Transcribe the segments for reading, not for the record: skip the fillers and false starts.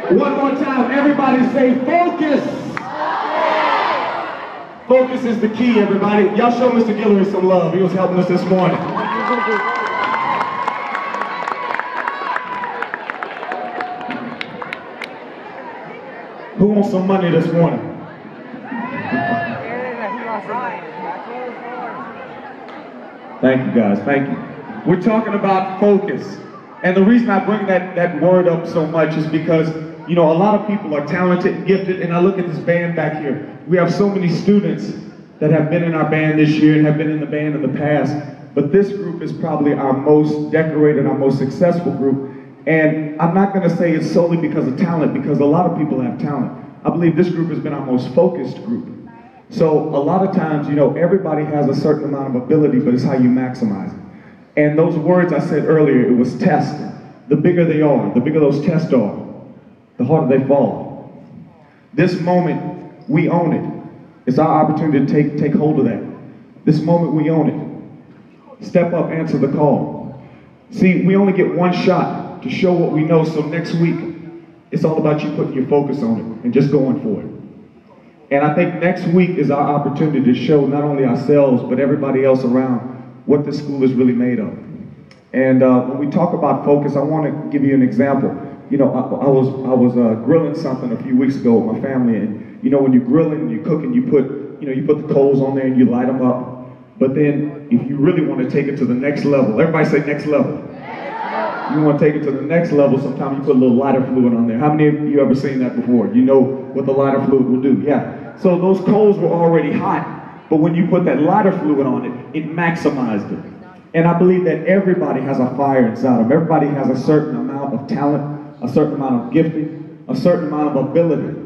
One more time, everybody say focus. Focus is the key, everybody. Y'all show Mr. Guillory some love. He was helping us this morning. Who wants some money this morning? Thank you, guys. Thank you. We're talking about focus. And the reason I bring that word up so much is because, you know, a lot of people are talented and gifted, and I look at this band back here. We have so many students that have been in our band this year and have been in the band in the past, but this group is probably our most decorated, our most successful group. And I'm not going to say it's solely because of talent, because a lot of people have talent. I believe this group has been our most focused group. So a lot of times, you know, everybody has a certain amount of ability, but it's how you maximize it. And those words I said earlier, it was test. The bigger they are, the bigger those tests are, the harder they fall. This moment, we own it. It's our opportunity to take hold of that. This moment, we own it. Step up, answer the call. See, we only get one shot to show what we know, so next week, it's all about you putting your focus on it and just going for it. And I think next week is our opportunity to show not only ourselves, but everybody else around what this school is really made of. And when we talk about focus, I want to give you an example. You know, I was grilling something a few weeks ago with my family, and you know, when you're grilling and you're cooking, you put the coals on there and you light them up. But then, if you really want to take it to the next level, everybody say next level. You want to take it to the next level, sometimes you put a little lighter fluid on there. How many of you ever seen that before? You know what the lighter fluid will do. Yeah. So those coals were already hot, but when you put that lighter fluid on it, it maximized it. And I believe that everybody has a fire inside them. Everybody has a certain amount of talent, a certain amount of gifting, a certain amount of ability.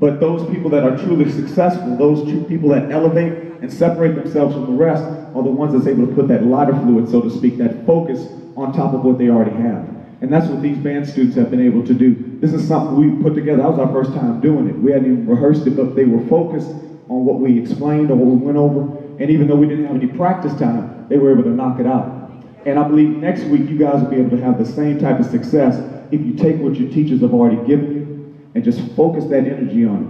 But those people that are truly successful, those people that elevate and separate themselves from the rest, are the ones that's able to put that lighter fluid, so to speak, that focus on top of what they already have. And that's what these band students have been able to do. This is something we put together. That was our first time doing it. We hadn't even rehearsed it, but they were focused on what we explained or what we went over. And even though we didn't have any practice time, they were able to knock it out. And I believe next week you guys will be able to have the same type of success if you take what your teachers have already given you and just focus that energy on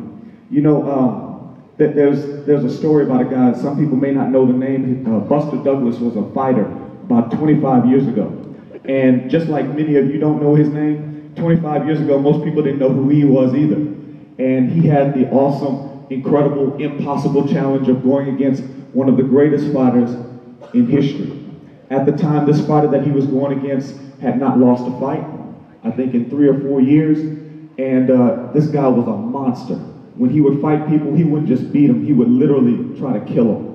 it. You know, there's a story about a guy, some people may not know the name, Buster Douglas was a fighter about 25 years ago. And just like many of you don't know his name, 25 years ago, most people didn't know who he was either. And he had the awesome, incredible, impossible challenge of going against one of the greatest fighters in history. At the time, this fighter that he was going against had not lost a fight, I think in 3 or 4 years. And this guy was a monster. When he would fight people, he wouldn't just beat them, he would literally try to kill them.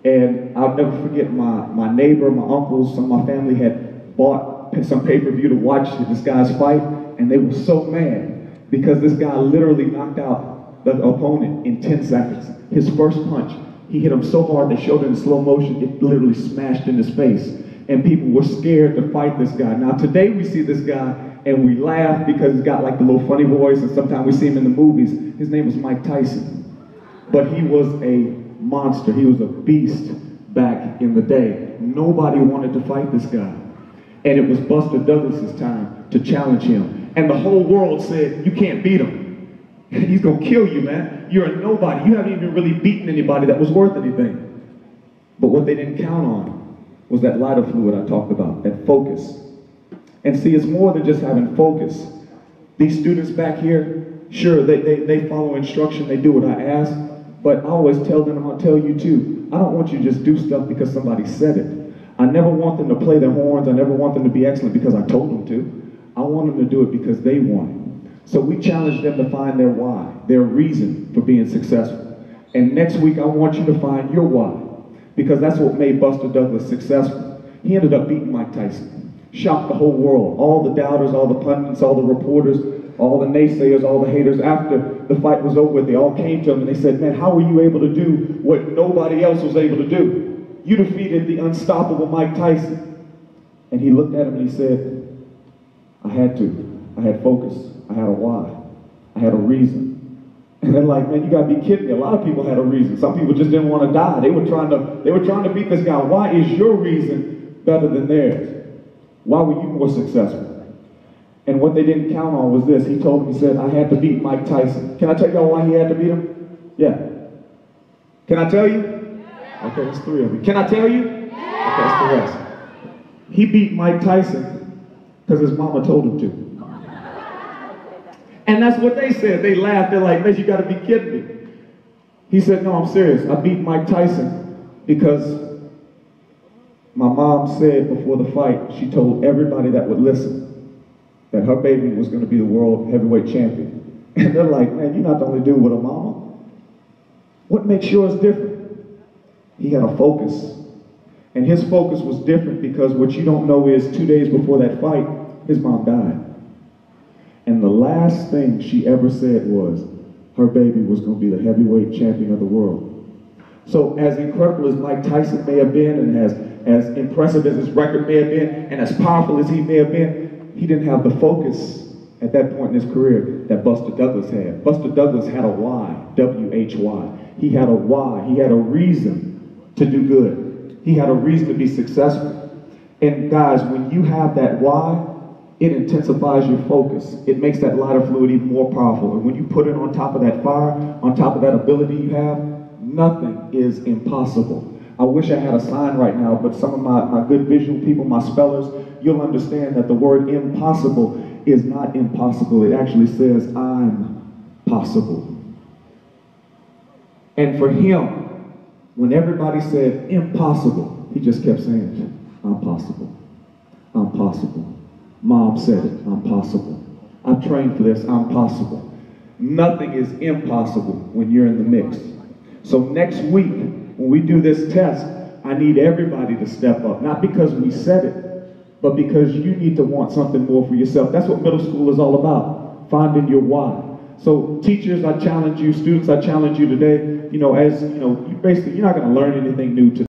And I'll never forget my neighbor, my uncles, some of my family had bought some pay-per-view to watch this guy's fight, and they were so mad because this guy literally knocked out the opponent in 10 seconds. His first punch, he hit him so hard they showed it in slow motion, it literally smashed in his face. And people were scared to fight this guy. Now today we see this guy and we laugh because he's got like the little funny voice, and sometimes we see him in the movies. His name was Mike Tyson. But he was a monster. He was a beast back in the day. Nobody wanted to fight this guy. And it was Buster Douglas's time to challenge him. And the whole world said, you can't beat him. He's gonna kill you, man. You're a nobody. You haven't even really beaten anybody that was worth anything. But what they didn't count on was that lighter fluid I talked about, that focus. And see, it's more than just having focus. These students back here, sure, they follow instruction, they do what I ask, but I always tell them, and I'll tell you too, I don't want you to just do stuff because somebody said it. I never want them to play their horns. I never want them to be excellent because I told them to. I want them to do it because they want it. So we challenge them to find their why, their reason for being successful. And next week, I want you to find your why, because that's what made Buster Douglas successful. He ended up beating Mike Tyson, shocked the whole world. All the doubters, all the pundits, all the reporters, all the naysayers, all the haters, after the fight was over, they all came to him and they said, man, how were you able to do what nobody else was able to do? You defeated the unstoppable Mike Tyson. And he looked at him and he said, I had to. I had focus. I had a why. I had a reason. And they're like, man, you gotta be kidding me. A lot of people had a reason. Some people just didn't want to die. They were trying to beat this guy. Why is your reason better than theirs? Why were you more successful? And what they didn't count on was this. He told him, he said, I had to beat Mike Tyson. Can I tell y'all why he had to beat him? Yeah. Can I tell you? Okay, there's 3 of you. Can I tell you? Okay, that's the rest. He beat Mike Tyson because his mama told him to. And that's what they said. They laughed. They're like, man, you got to be kidding me. He said, no, I'm serious. I beat Mike Tyson because my mom said before the fight, she told everybody that would listen that her baby was going to be the world heavyweight champion. And they're like, man, you're not the only dude with a mama. What makes yours different? He had a focus. And his focus was different because what you don't know is 2 days before that fight, his mom died. And the last thing she ever said was her baby was going to be the heavyweight champion of the world. So as incredible as Mike Tyson may have been, and as impressive as his record may have been, and as powerful as he may have been, he didn't have the focus at that point in his career that Buster Douglas had. Buster Douglas had a why, W-H-Y. He had a why. He had a reason to do good. He had a reason to be successful. And guys, when you have that why, it intensifies your focus. It makes that lighter fluid even more powerful. And when you put it on top of that fire, on top of that ability you have, nothing is impossible. I wish I had a sign right now, but some of my good visual people, my spellers, you'll understand that the word impossible is not impossible. It actually says, I'm possible. And for him, when everybody said impossible, he just kept saying, I'm possible. I'm possible. Mom said it, I'm possible. I've trained for this, I'm possible. Nothing is impossible when you're in the mix. So next week, when we do this test, I need everybody to step up. Not because we said it, but because you need to want something more for yourself. That's what middle school is all about, finding your why. So teachers, I challenge you, students, I challenge you today, you know, you're not going to learn anything new today.